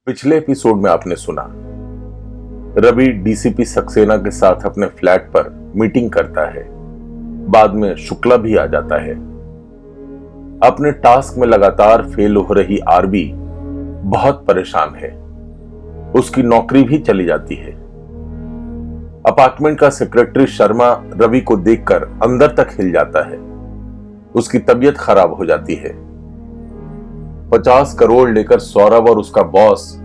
पिछले एपिसोड में आपने सुना रवि डीसीपी सक्सेना के साथ अपने फ्लैट पर मीटिंग करता है। बाद में शुक्ला भी आ जाता है। अपने टास्क में लगातार फेल हो रही आरबी बहुत परेशान है। उसकी नौकरी भी चली जाती है। अपार्टमेंट का सेक्रेटरी शर्मा रवि को देखकर अंदर तक हिल जाता है। उसकी तबीयत खराब हो जाती है। 50 करोड़ लेकर सौरभ और उसका बॉस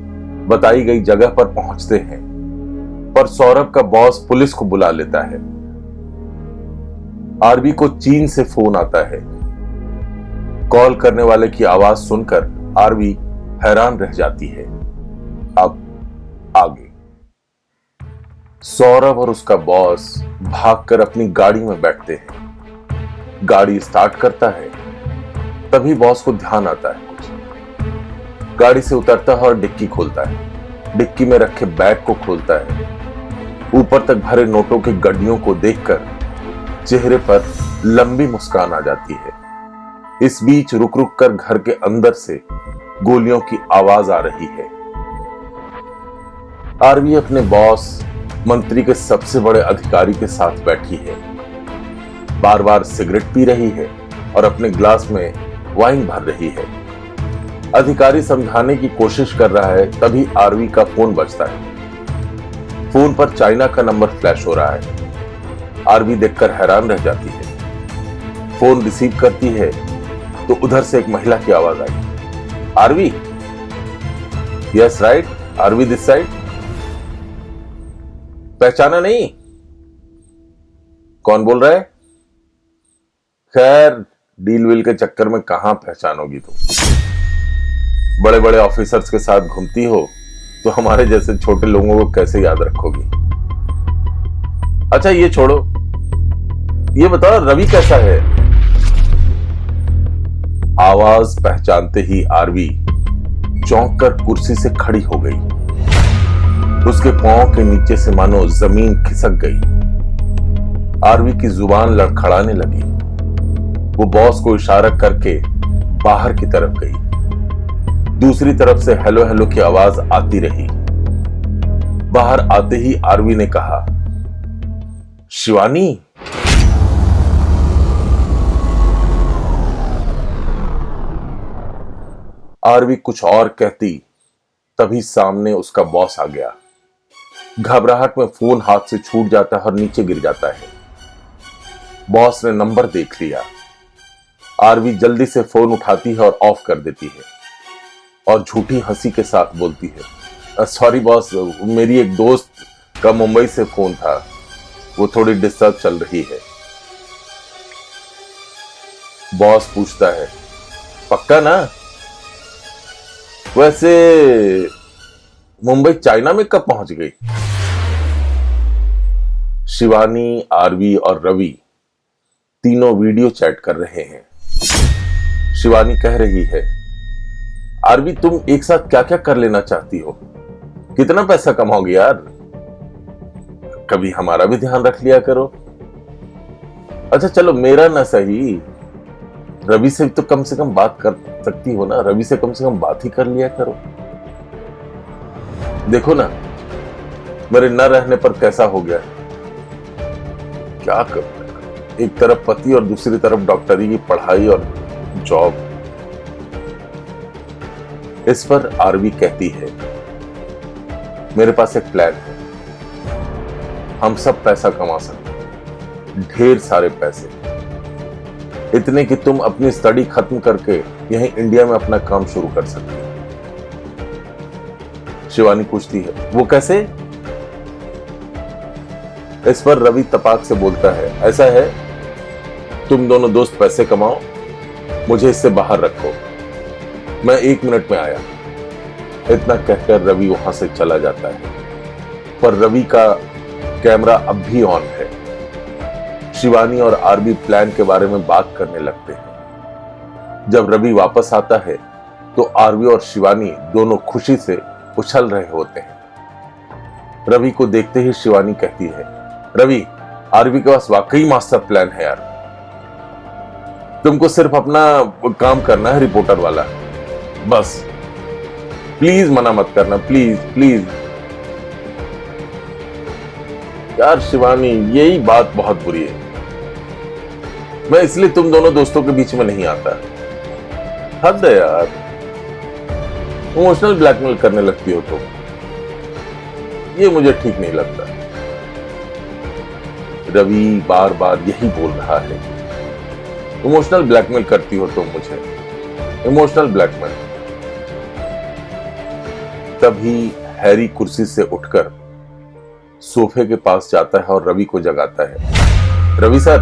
बताई गई जगह पर पहुंचते हैं, पर सौरभ का बॉस पुलिस को बुला लेता है। आरबी को चीन से फोन आता है। कॉल करने वाले की आवाज सुनकर आरबी हैरान रह जाती है। अब आगे सौरभ और उसका बॉस भागकर अपनी गाड़ी में बैठते हैं। गाड़ी स्टार्ट करता है, तभी बॉस को ध्यान आता है। गाड़ी से उतरता है और डिक्की खोलता है। डिक्की में रखे बैग को खोलता है। ऊपर तक भरे नोटों की गड्डियों को देखकर चेहरे पर लंबी मुस्कान आ जाती है। इस बीच रुक रुक कर घर के अंदर से गोलियों की आवाज आ रही है। आरवी अपने बॉस मंत्री के सबसे बड़े अधिकारी के साथ बैठी है। बार बार सिगरेट पी रही है और अपने ग्लास में वाइन भर रही है। अधिकारी समझाने की कोशिश कर रहा है, तभी आरवी का फोन बजता है। फोन पर चाइना का नंबर फ्लैश हो रहा है। आरवी देखकर हैरान रह जाती है। फोन रिसीव करती है तो उधर से एक महिला की आवाज आई, Aarvi? Yes right, Aarvi this side. पहचाना नहीं? कौन बोल रहा है? खैर, डील विल के चक्कर में कहां पहचानोगी तुम? बड़े बड़े ऑफिसर्स के साथ घूमती हो तो हमारे जैसे छोटे लोगों को कैसे याद रखोगी? अच्छा ये छोड़ो, ये बताओ रवि कैसा है? आवाज पहचानते ही आरवी चौंक कर कुर्सी से खड़ी हो गई। उसके पांव के नीचे से मानो जमीन खिसक गई। आरवी की जुबान लड़खड़ाने लगी। वो बॉस को इशारा करके बाहर की तरफ गई। दूसरी तरफ से हेलो हेलो की आवाज आती रही। बाहर आते ही आरवी ने कहा, शिवानी? आरवी कुछ और कहती, तभी सामने उसका बॉस आ गया। घबराहट में फोन हाथ से छूट जाता है और नीचे गिर जाता है। बॉस ने नंबर देख लिया। आरवी जल्दी से फोन उठाती है और ऑफ कर देती है और झूठी हंसी के साथ बोलती है, सॉरी बॉस, मेरी एक दोस्त का मुंबई से फोन था, वो थोड़ी डिस्टर्ब चल रही है। बॉस पूछता है, पक्का ना? वैसे मुंबई चाइना में कब पहुंच गई? शिवानी, आरवी और रवि तीनों वीडियो चैट कर रहे हैं। शिवानी कह रही है, आरवी तुम एक साथ क्या क्या कर लेना चाहती हो? कितना पैसा कमाओगी यार? कभी हमारा भी ध्यान रख लिया करो। अच्छा चलो, मेरा ना सही, रवि से तो कम से कम बात कर सकती हो ना? रवि से कम से कम बात ही कर लिया करो। देखो ना मेरे न रहने पर कैसा हो गया। क्या करूं, एक तरफ पति और दूसरी तरफ डॉक्टरी की पढ़ाई और जॉब। इस पर आरवी कहती है, मेरे पास एक प्लान है। हम सब पैसा कमा सकते हैं, ढेर सारे पैसे, इतने कि तुम अपनी स्टडी खत्म करके यहीं इंडिया में अपना काम शुरू कर सकती हो। शिवानी पूछती है, वो कैसे? इस पर रवि तपाक से बोलता है, ऐसा है, तुम दोनों दोस्त पैसे कमाओ, मुझे इससे बाहर रखो, मैं 1 मिनट में आया। इतना कहकर रवि वहां से चला जाता है, पर रवि का कैमरा अब भी ऑन है। शिवानी और आरबी प्लान के बारे में बात करने लगते हैं। जब रवि वापस आता है तो आरबी और शिवानी दोनों खुशी से उछल रहे होते हैं। रवि को देखते ही शिवानी कहती है, रवि, आरबी के पास वाकई मास्टर प्लान है यार। तुमको सिर्फ अपना काम करना है रिपोर्टर वाला, बस। प्लीज मना मत करना, प्लीज प्लीज। यार शिवानी, यही बात बहुत बुरी है। मैं इसलिए तुम दोनों दोस्तों के बीच में नहीं आता। हद है यार, इमोशनल ब्लैकमेल करने लगती हो तुम। ये मुझे ठीक नहीं लगता। रवि बार बार यही बोल रहा है, इमोशनल ब्लैकमेल करती हो तुम मुझे, इमोशनल ब्लैकमेल। तभी हैरी कुर्सी से उठकर सोफे के पास जाता है और रवि को जगाता है। Ravi sir,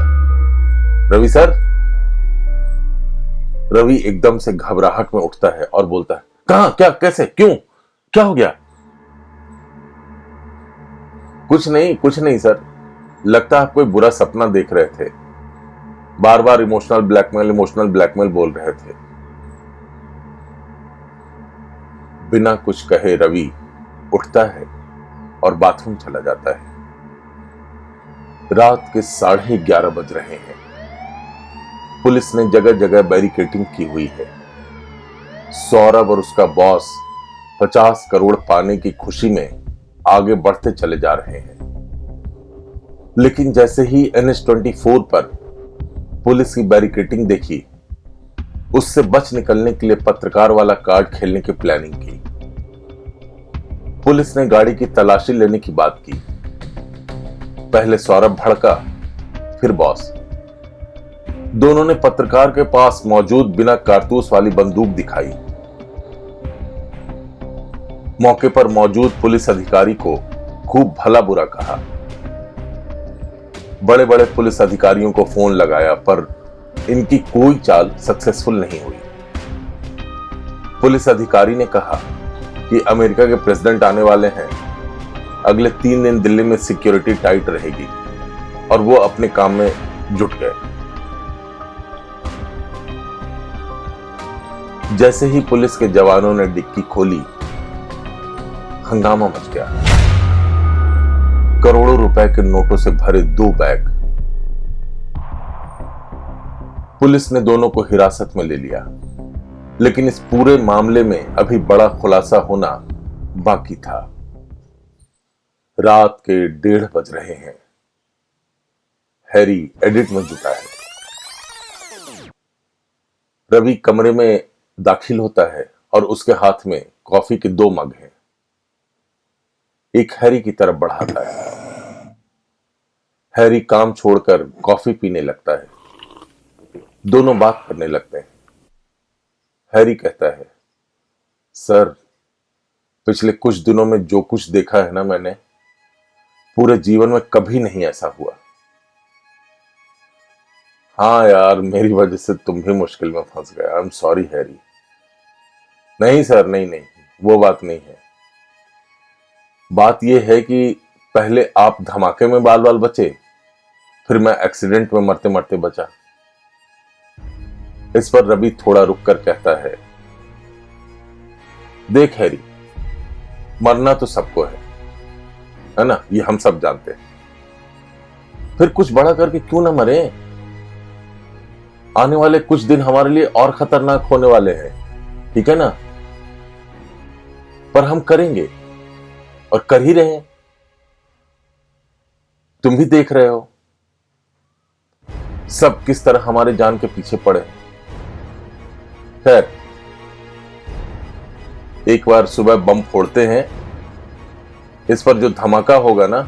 Ravi sir. रवि एकदम से घबराहट में उठता है और बोलता है, कहां, क्या, कैसे, क्यों, क्या हो गया? कुछ नहीं सर, लगता है आप कोई बुरा सपना देख रहे थे। बार बार इमोशनल ब्लैकमेल बोल रहे थे। बिना कुछ कहे रवि उठता है और बाथरूम चला जाता है। रात के 11:30 बज रहे हैं। पुलिस ने जगह जगह बैरिकेडिंग की हुई है। सौरभ और उसका बॉस 50 करोड़ पाने की खुशी में आगे बढ़ते चले जा रहे हैं। लेकिन जैसे ही NH-24 पर पुलिस की बैरिकेडिंग देखी, उससे बच निकलने के लिए पत्रकार वाला कार्ड खेलने की प्लानिंग की। पुलिस ने गाड़ी की तलाशी लेने की बात की। पहले सौरभ भड़का, फिर बॉस। दोनों ने पत्रकार के पास मौजूद बिना कारतूस वाली बंदूक दिखाई। मौके पर मौजूद पुलिस अधिकारी को खूब भला बुरा कहा। बड़े बड़े पुलिस अधिकारियों को फोन लगाया, पर इनकी कोई चाल सक्सेसफुल नहीं हुई। पुलिस अधिकारी ने कहा कि अमेरिका के प्रेसिडेंट आने वाले हैं, अगले 3 दिन दिल्ली में सिक्योरिटी टाइट रहेगी, और वो अपने काम में जुट गए। जैसे ही पुलिस के जवानों ने डिक्की खोली, हंगामा मच गया। करोड़ों रुपए के नोटों से भरे 2 बैग। पुलिस ने दोनों को हिरासत में ले लिया, लेकिन इस पूरे मामले में अभी बड़ा खुलासा होना बाकी था। रात के 1:30 बज रहे हैं। हैरी एडिट में जुटा है। रवि कमरे में दाखिल होता है और उसके हाथ में कॉफी के 2 मग हैं। एक हैरी की तरफ बढ़ाता है। हैरी काम छोड़कर कॉफी पीने लगता है। दोनों बात करने लगते हैं। हैरी कहता है, सर, पिछले कुछ दिनों में जो कुछ देखा है ना मैंने, पूरे जीवन में कभी नहीं ऐसा हुआ। हाँ यार, मेरी वजह से तुम भी मुश्किल में फंस गए। I am sorry Harry. नहीं सर, नहीं, वो बात नहीं है। बात यह है कि पहले आप धमाके में बाल बाल बचे, फिर मैं एक्सीडेंट में मरते मरते बचा। इस पर रवि थोड़ा रुककर कहता है, देख हैरी, मरना तो सबको है ना, ये हम सब जानते हैं। फिर कुछ बड़ा करके क्यों ना मरे? आने वाले कुछ दिन हमारे लिए और खतरनाक होने वाले हैं, ठीक है ना? पर हम करेंगे और कर ही रहे हैं। तुम भी देख रहे हो सब किस तरह हमारे जान के पीछे पड़े। खैर, एक बार सुबह बम फोड़ते हैं। इस पर जो धमाका होगा ना,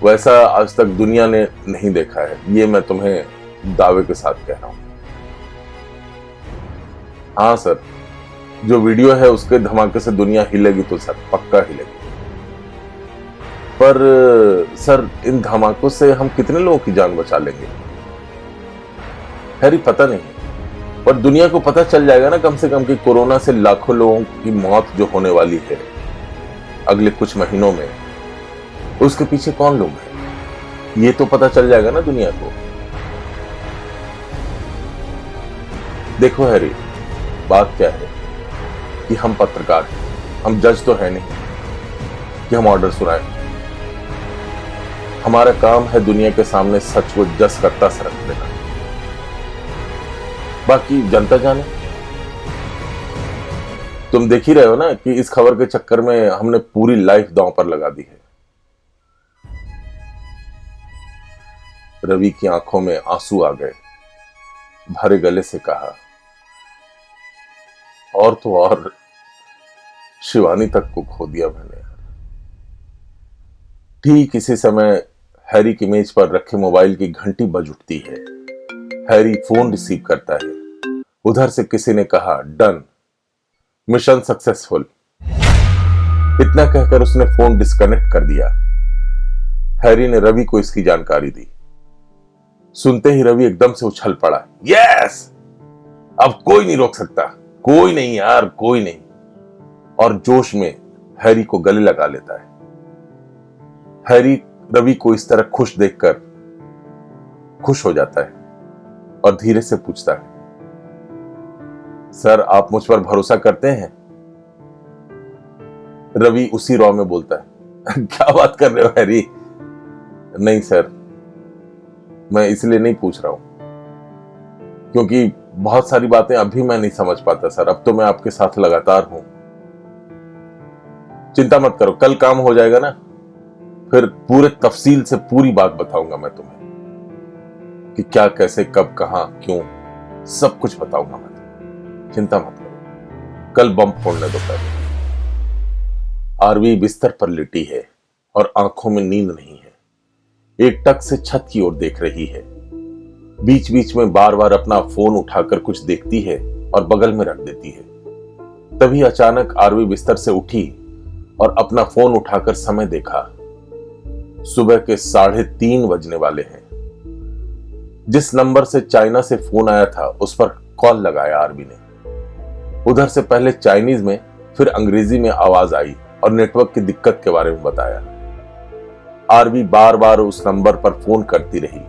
वैसा आज तक दुनिया ने नहीं देखा है। ये मैं तुम्हें दावे के साथ कह रहा हूं। हाँ सर, जो वीडियो है उसके धमाके से दुनिया हिलेगी तो सर पक्का हिलेगी। पर सर, इन धमाकों से हम कितने लोगों की जान बचा लेंगे? हैरी, पता नहीं, पर दुनिया को पता चल जाएगा ना कम से कम कि कोरोना से लाखों लोगों की मौत जो होने वाली है अगले कुछ महीनों में, उसके पीछे कौन लोग हैं, ये तो पता चल जाएगा ना दुनिया को। देखो हैरी, बात क्या है कि हम पत्रकार हैं, हम जज तो है नहीं कि हम ऑर्डर सुनाएं। हमारा काम है दुनिया के सामने सच को जस करता सरक देना, बाकी जनता जाने। तुम देख ही रहे हो ना कि इस खबर के चक्कर में हमने पूरी लाइफ दांव पर लगा दी है। रवि की आंखों में आंसू आ गए। भरे गले से कहा, और तो और शिवानी तक को खो दिया मैंने। ठीक इसी समय हैरी की मेज पर रखे मोबाइल की घंटी बज उठती है। हैरी फोन रिसीव करता है। उधर से किसी ने कहा, डन, मिशन सक्सेसफुल। इतना कहकर उसने फोन डिस्कनेक्ट कर दिया। हैरी ने रवि को इसकी जानकारी दी। सुनते ही रवि एकदम से उछल पड़ा, यस, अब कोई नहीं रोक सकता, कोई नहीं यार, कोई नहीं। और जोश में हैरी को गले लगा लेता है। हैरी रवि को इस तरह खुश देखकर खुश हो जाता है और धीरे से पूछता है, सर आप मुझ पर भरोसा करते हैं? रवि उसी रॉ में बोलता है, क्या बात कर रहे हो हैरी? नहीं सर, मैं इसलिए नहीं पूछ रहा हूं क्योंकि बहुत सारी बातें अभी मैं नहीं समझ पाता सर। अब तो मैं आपके साथ लगातार हूं। चिंता मत करो, कल काम हो जाएगा ना, फिर पूरे तफसील से पूरी बात बताऊंगा मैं तुम्हें कि क्या, कैसे, कब, कहां, क्यों, सब कुछ बताऊंगा मैं तुम्हें। चिंता मत करो, कल बम फोड़ने दो पहले। आरवी बिस्तर पर लेटी है और आंखों में नींद नहीं है। एकटक से छत की ओर देख रही है। बीच बीच में बार बार अपना फोन उठाकर कुछ देखती है और बगल में रख देती है। तभी अचानक आरवी बिस्तर से उठी और अपना फोन उठाकर समय देखा। सुबह के 3:30 बजने वाले हैं। जिस नंबर से चाइना से फोन आया था उस पर कॉल लगाया आरवी ने। उधर से पहले चाइनीज में, फिर अंग्रेजी में आवाज आई और नेटवर्क की दिक्कत के बारे में बताया। आरवी बार बार उस नंबर पर फोन करती रही।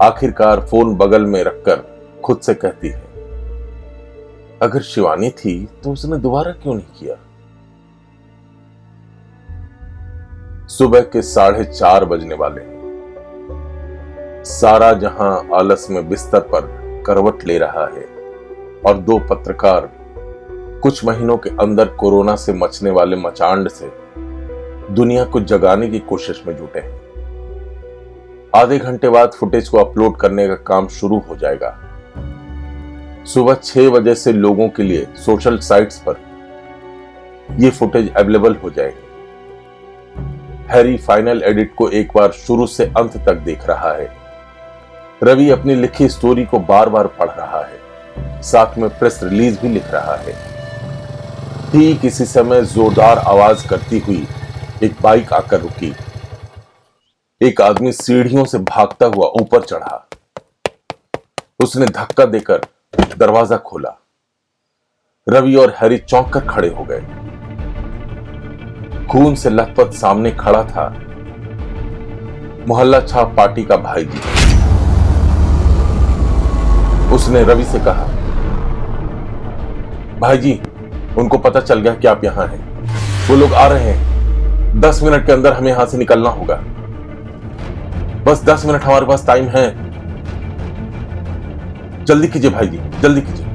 आखिरकार फोन बगल में रखकर खुद से कहती है, अगर शिवानी थी तो उसने दोबारा क्यों नहीं किया? सुबह के 4:30 बजने वाले हैं। सारा जहां आलस में बिस्तर पर करवट ले रहा है और 2 पत्रकार कुछ महीनों के अंदर कोरोना से मचने वाले मचांड से दुनिया को जगाने की कोशिश में जुटे हैं। आधे घंटे बाद फुटेज को अपलोड करने का काम शुरू हो जाएगा। सुबह 6 बजे से लोगों के लिए सोशल साइट्स पर यह फुटेज अवेलेबल हो जाएगी। हैरी फाइनल एडिट को एक बार शुरू से अंत तक देख रहा है। रवि अपनी लिखी स्टोरी को बार बार पढ़ रहा है, साथ में प्रेस रिलीज भी लिख रहा है। ठीक इसी समय जोरदार आवाज करती हुई एक बाइक आकर रुकी। एक आदमी सीढ़ियों से भागता हुआ ऊपर चढ़ा। उसने धक्का देकर दरवाजा खोला। रवि और हैरी चौंक कर खड़े हो गए। खून से लथपथ सामने खड़ा था मोहल्ला छाप पार्टी का भाईजी। उसने रवि से कहा, भाईजी, उनको पता चल गया कि आप यहां हैं। वो लोग आ रहे हैं। 10 मिनट के अंदर हमें यहां से निकलना होगा। बस 10 मिनट हमारे पास टाइम है। जल्दी कीजिए भाईजी, जल्दी कीजिए।